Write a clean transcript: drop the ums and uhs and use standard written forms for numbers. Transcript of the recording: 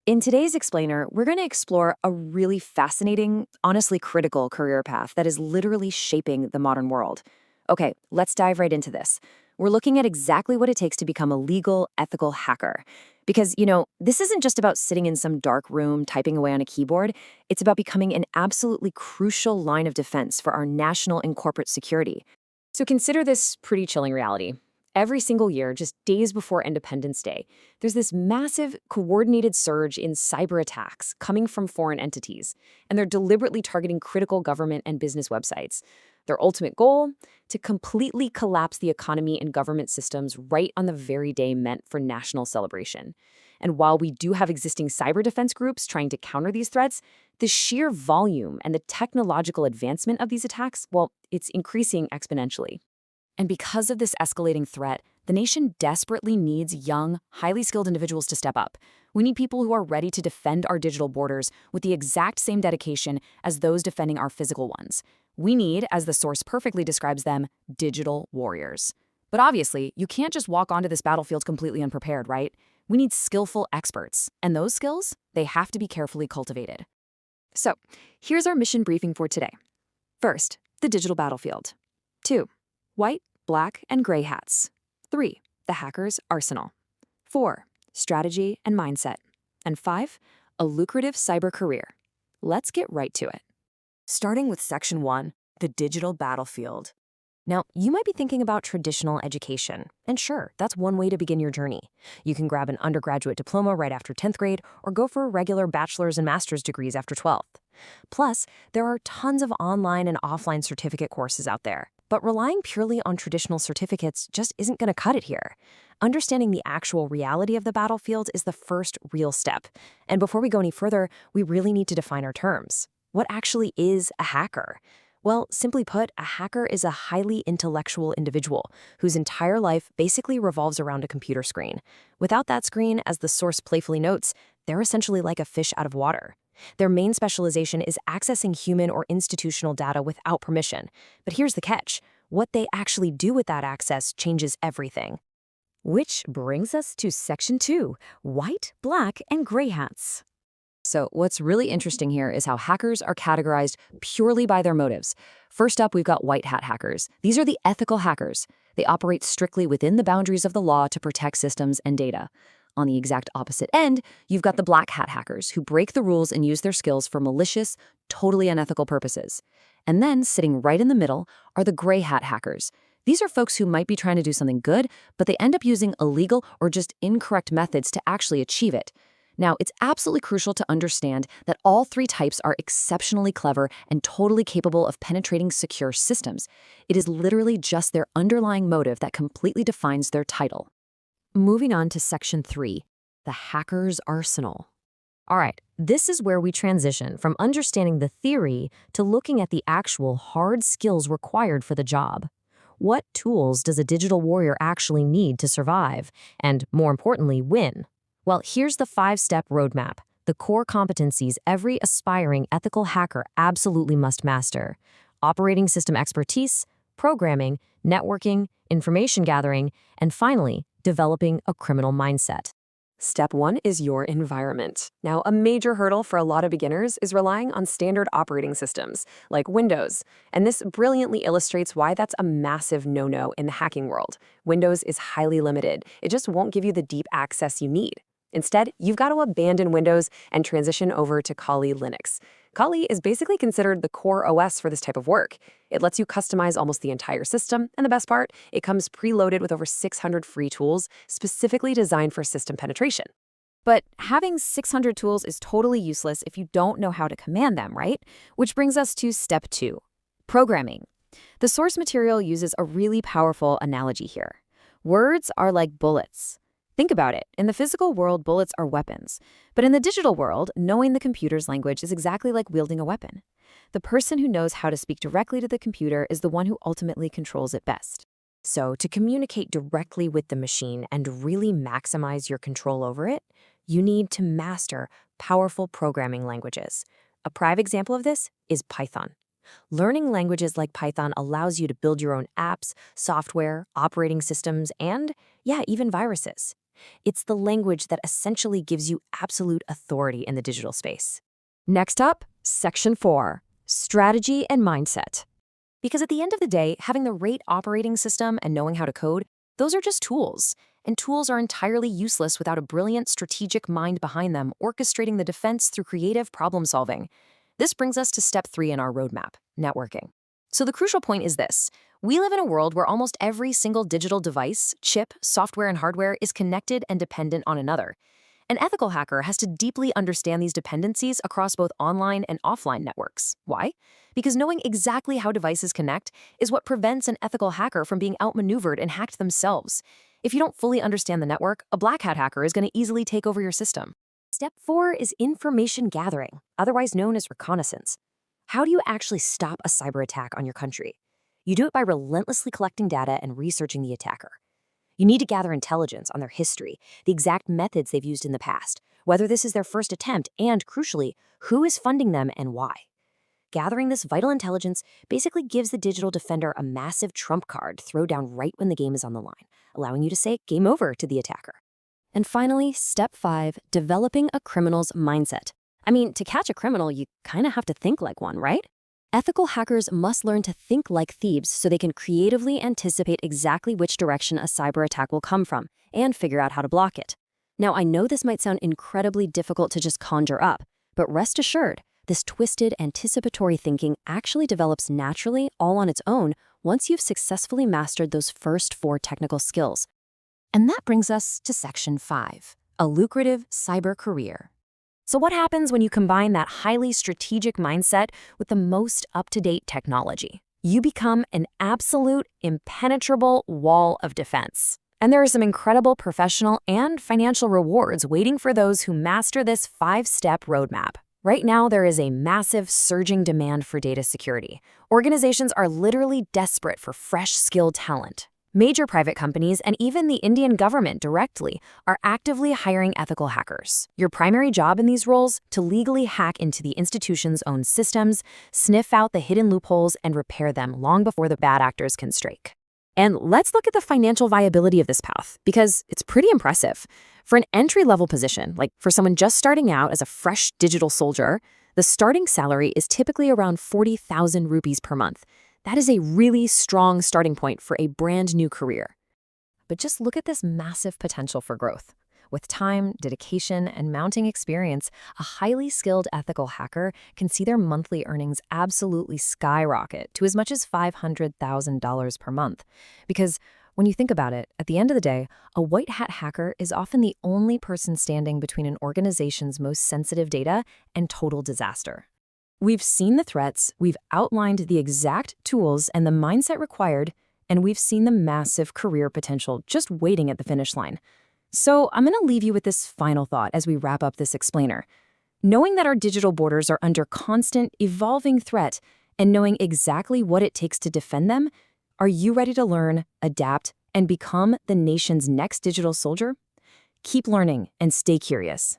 In today's explainer, we're going to explore a really fascinating, honestly critical career path that is literally shaping the modern world. Okay, let's dive right into this. We're looking at exactly what it takes to become a legal, ethical hacker. Because, this isn't just about sitting in some dark room typing away on a keyboard. It's about becoming an absolutely crucial line of defense for our national and corporate security. So consider this pretty chilling reality. Every single year, just days before Independence Day, there's this massive, coordinated surge in cyber attacks coming from foreign entities, and they're deliberately targeting critical government and business websites. Their ultimate goal? To completely collapse the economy and government systems right on the very day meant for national celebration. And while we do have existing cyber defense groups trying to counter these threats, the sheer volume and the technological advancement of these attacks, well, it's increasing exponentially. And because of this escalating threat, the nation desperately needs young, highly skilled individuals to step up. We need people who are ready to defend our digital borders with the exact same dedication as those defending our physical ones. We need, as the source perfectly describes them, digital warriors. But obviously, you can't just walk onto this battlefield completely unprepared, right? We need skillful experts, and those skills, they have to be carefully cultivated. So, here's our mission briefing for today. First, the digital battlefield. 2. White, black, and gray hats. 3. The hacker's arsenal. 4. Strategy and mindset. And 5. A lucrative cyber career. Let's get right to it. Starting with Section 1, the digital battlefield. Now, you might be thinking about traditional education, and sure, that's one way to begin your journey. You can grab an undergraduate diploma right after 10th grade or go for regular bachelor's and master's degrees after 12th. Plus, there are tons of online and offline certificate courses out there. But relying purely on traditional certificates just isn't going to cut it here. Understanding the actual reality of the battlefield is the first real step. And before we go any further, we really need to define our terms. What actually is a hacker? Well, simply put, a hacker is a highly intellectual individual whose entire life basically revolves around a computer screen. Without that screen, as the source playfully notes, they're essentially like a fish out of water. Their main specialization is accessing human or institutional data without permission. But here's the catch. What they actually do with that access changes everything. Which brings us to Section 2, white, black, and gray hats. So what's really interesting here is how hackers are categorized purely by their motives. First up, we've got white hat hackers. These are the ethical hackers. They operate strictly within the boundaries of the law to protect systems and data. On the exact opposite end, you've got the black hat hackers who break the rules and use their skills for malicious, totally unethical purposes. And then, sitting right in the middle, are the gray hat hackers. These are folks who might be trying to do something good, but they end up using illegal or just incorrect methods to actually achieve it. Now, it's absolutely crucial to understand that all three types are exceptionally clever and totally capable of penetrating secure systems. It is literally just their underlying motive that completely defines their title. Moving on to Section 3, the hacker's arsenal. All right, this is where we transition from understanding the theory to looking at the actual hard skills required for the job. What tools does a digital warrior actually need to survive and, more importantly, win? Well, here's the 5-step roadmap, the core competencies every aspiring ethical hacker absolutely must master: operating system expertise, programming, networking, information gathering, and finally, developing a criminal mindset. Step 1 is your environment. Now, a major hurdle for a lot of beginners is relying on standard operating systems, like Windows. And this brilliantly illustrates why that's a massive no-no in the hacking world. Windows is highly limited. It just won't give you the deep access you need. Instead, you've got to abandon Windows and transition over to Kali Linux. Kali is basically considered the core OS for this type of work. It lets you customize almost the entire system, and the best part, it comes preloaded with over 600 free tools specifically designed for system penetration. But having 600 tools is totally useless if you don't know how to command them, right? Which brings us to Step 2, programming. The source material uses a really powerful analogy here. Words are like bullets. Think about it. In the physical world, bullets are weapons. But in the digital world, knowing the computer's language is exactly like wielding a weapon. The person who knows how to speak directly to the computer is the one who ultimately controls it best. So, to communicate directly with the machine and really maximize your control over it, you need to master powerful programming languages. A prime example of this is Python. Learning languages like Python allows you to build your own apps, software, operating systems, and, even viruses. It's the language that essentially gives you absolute authority in the digital space. Next up, Section 4, Strategy and Mindset. Because at the end of the day, having the right operating system and knowing how to code, those are just tools. And tools are entirely useless without a brilliant strategic mind behind them, orchestrating the defense through creative problem solving. This brings us to step 3 in our roadmap, networking. So the crucial point is this. We live in a world where almost every single digital device, chip, software, and hardware is connected and dependent on another. An ethical hacker has to deeply understand these dependencies across both online and offline networks. Why? Because knowing exactly how devices connect is what prevents an ethical hacker from being outmaneuvered and hacked themselves. If you don't fully understand the network, a black hat hacker is going to easily take over your system. Step 4 is information gathering, otherwise known as reconnaissance. How do you actually stop a cyber attack on your country? You do it by relentlessly collecting data and researching the attacker. You need to gather intelligence on their history, the exact methods they've used in the past, whether this is their first attempt, and, crucially, who is funding them and why. Gathering this vital intelligence basically gives the digital defender a massive trump card to throw down right when the game is on the line, allowing you to say game over to the attacker. And finally, step 5, developing a criminal's mindset. I mean, to catch a criminal, you kind of have to think like one, right? Ethical hackers must learn to think like thieves so they can creatively anticipate exactly which direction a cyber attack will come from and figure out how to block it. Now, I know this might sound incredibly difficult to just conjure up, but rest assured, this twisted, anticipatory thinking actually develops naturally all on its own once you've successfully mastered those first 4 technical skills. And that brings us to Section 5, a lucrative cyber career. So what happens when you combine that highly strategic mindset with the most up-to-date technology? You become an absolute, impenetrable wall of defense. And there are some incredible professional and financial rewards waiting for those who master this 5-step roadmap. Right now, there is a massive, surging demand for data security. Organizations are literally desperate for fresh, skilled talent. Major private companies and even the Indian government directly are actively hiring ethical hackers. Your primary job in these roles? To legally hack into the institution's own systems, sniff out the hidden loopholes, and repair them long before the bad actors can strike. And let's look at the financial viability of this path, because it's pretty impressive. For an entry-level position, like for someone just starting out as a fresh digital soldier, the starting salary is typically around 40,000 rupees per month. That is a really strong starting point for a brand new career. But just look at this massive potential for growth. With time, dedication, and mounting experience, a highly skilled ethical hacker can see their monthly earnings absolutely skyrocket to as much as $500,000 per month. Because when you think about it, at the end of the day, a white hat hacker is often the only person standing between an organization's most sensitive data and total disaster. We've seen the threats, we've outlined the exact tools and the mindset required, and we've seen the massive career potential just waiting at the finish line. So I'm going to leave you with this final thought as we wrap up this explainer. Knowing that our digital borders are under constant, evolving threat, and knowing exactly what it takes to defend them, are you ready to learn, adapt, and become the nation's next digital soldier? Keep learning and stay curious.